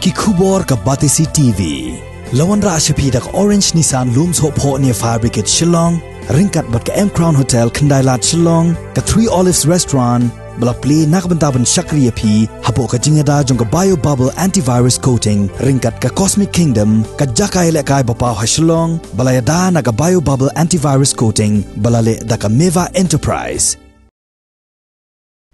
ki khubor ka batisi TV. Lawan ra ashapi dak Orange Nissan looms hop ho near Fire Brigade Shillong, ringkat bat ka M Crown Hotel Kandailat Shillong, ka Three Olives Restaurant, bala play nakbantaban Shakriya P, hapo ka jingada jong ka Bio Bubble Antivirus Coating, ringkat ka Cosmic Kingdom, ka Jakai Lekai Bapaw ha Shillong, bala yada na ka Bio Bubble Antivirus Coating, bala le da ka Meva Enterprise.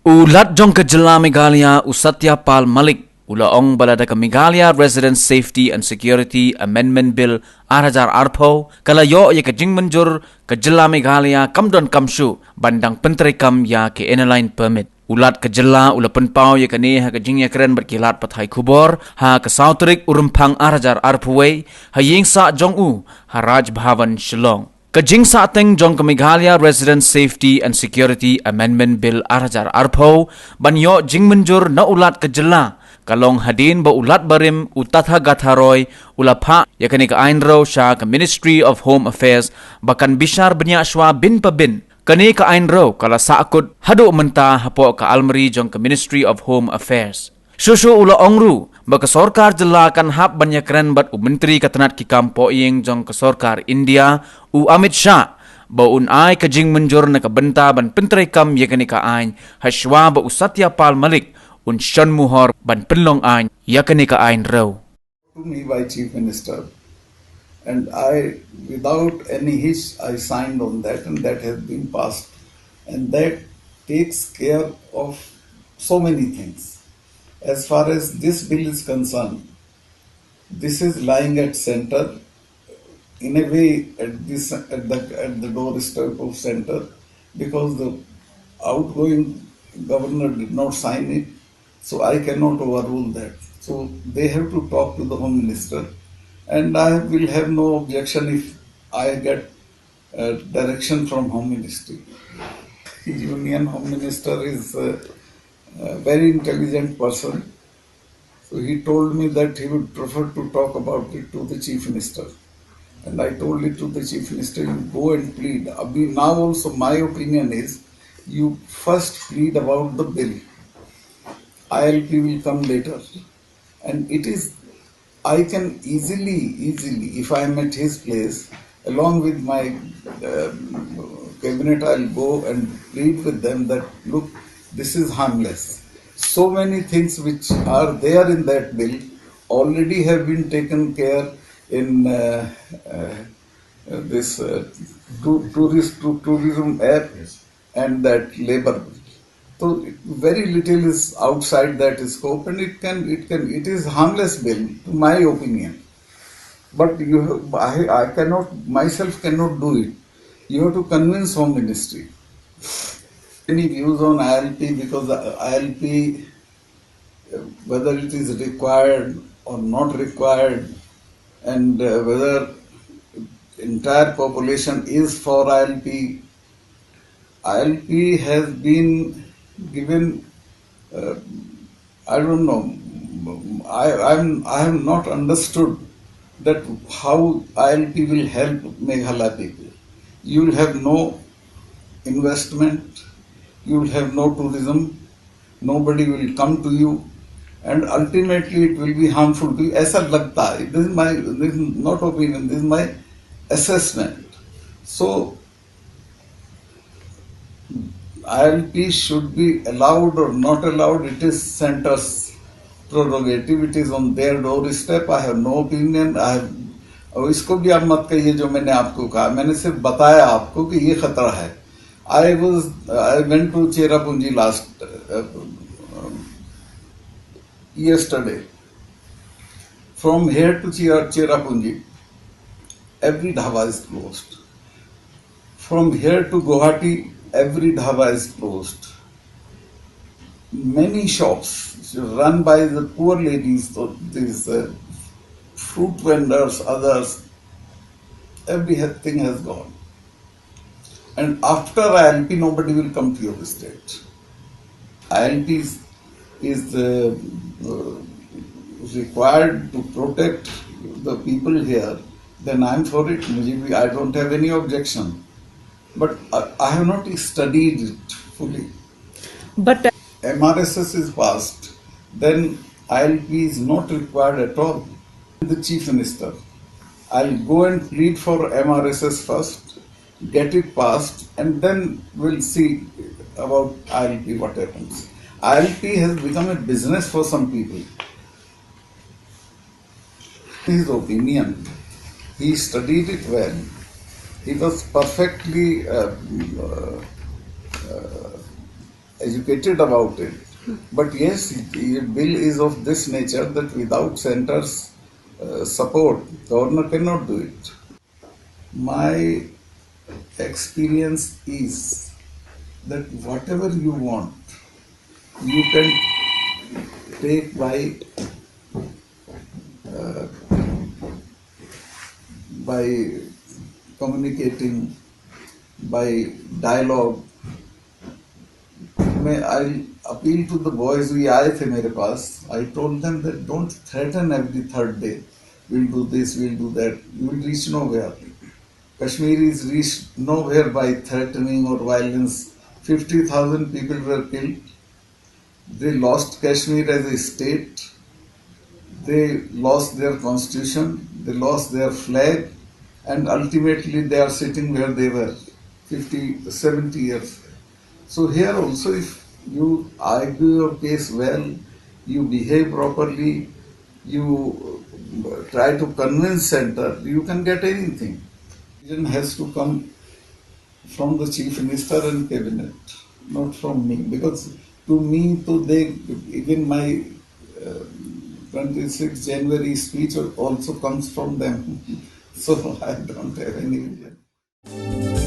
Ulat jong ka Jilla Meghalaya Usatya Pal Malik Ulaong balada ka Meghalaya Resident Safety and Security Amendment Bill 2008 kalayo ya ka Jingmynjur ka Jilla Meghalaya kamdon kamshu bandang pentrikam ya ke N-line permit. Ulat ka Jilla ula penpaw ya kani ha ka jingya keren berkilat pathai kubor ha ka Sautrik urumpang 2008 ha yingsa jong u ha Raj Bhavan Shillong. Kajing sa ating jong ka Meghalaya Resident Safety and Security Amendment Bill 2008 banyo Jingmynjur na ulat ka Jilla kalong hadin ba ulat barim utatha gatharoy ulapha yakani ka ainro siya ka Ministry of Home Affairs bakan bishar banya shwa bin pa bin kani ka ainro kala saakot hadu menta hapo ka almari jong ka Ministry of Home Affairs. Shuh ula ongru baka sorkar Jilla kan hap banyak keren bat menteri katanat ki kampo ing jong ka sorkar India u Amit Shah ba unay ka Jingmynjur na kabenta ban pentrikam yakani ka ain hashwa ba Usatya Pal Malik un Shan Muhor ban penlong ain yakani ka ain raw. To me by Chief Minister, and I, without any hitch, I signed on that, and that has been passed, and that takes care of so many things. As far as this bill is concerned, this is lying at center, in a way at the doorstep of center, because the outgoing governor did not sign it, so I cannot overrule that. So they have to talk to the Home Minister, and I will have no objection if I get direction from Home Ministry. Union Home Minister is a very intelligent person, so he told me that he would prefer to talk about it to the Chief Minister. And I told it to the Chief Minister, you go and plead. Now also my opinion is, you first plead about the bill. ILP will come later. And it is, I can easily, if I am at his place, along with my cabinet, I'll go and plead with them that, look, this is harmless. So many things which are there in that bill already have been taken care in this tourism app and that labor bill. So very little is outside that scope, and it is harmless bill, to my opinion. But I myself cannot do it. You have to convince Home Ministry. Any views on ILP, because the ILP, whether it is required or not required, and whether entire population is for ILP. ILP has been given, I don't know, I have not understood that how ILP will help Meghalaya people. You will have no investment, you will have no tourism, nobody will come to you, and ultimately it will be harmful to you. Aisa lagta hai. This is not opinion, this is my assessment. So ILP should be allowed or not allowed, it is center's prerogative, it is on their doorstep. I have no opinion. और इसको भी आप मत कहिए जो मैंने आपको कहा, मैंने सिर्फ बताया आपको कि ये खतरा है. I went to Cherrapunji yesterday. From here to Cherrapunji, every dhaba is closed. From here to Guwahati, every dhaba is closed. Many shops run by the poor ladies, these fruit vendors, others, everything has gone. And after ILP, nobody will come to your state. ILP is required to protect the people here. Then I'm for it. I don't have any objection. But I have not studied it fully. But MRSS is passed. Then ILP is not required at all. The Chief Minister, I'll go and plead for MRSS first, get it passed, and then we'll see about ILP what happens. ILP has become a business for some people. His opinion, he studied it well. He was perfectly educated about it. But yes, the bill is of this nature that without center's support, governor cannot do it. My experience is that whatever you want, you can take by communicating, by dialogue. I appeal to the boys who आए थे मेरे पास. I told them that don't threaten every third day. We'll do this, we'll do that. You will reach nowhere. Kashmiris reached nowhere by threatening or violence. 50,000 people were killed. They lost Kashmir as a state. They lost their constitution. They lost their flag. And ultimately they are sitting where they were 50, 70 years. So here also, if you argue your case well, you behave properly, you try to convince center, you can get anything. It has to come from the chief minister and cabinet, not from me, because to me, even my 26 January speech also comes from them. So I don't have any vision.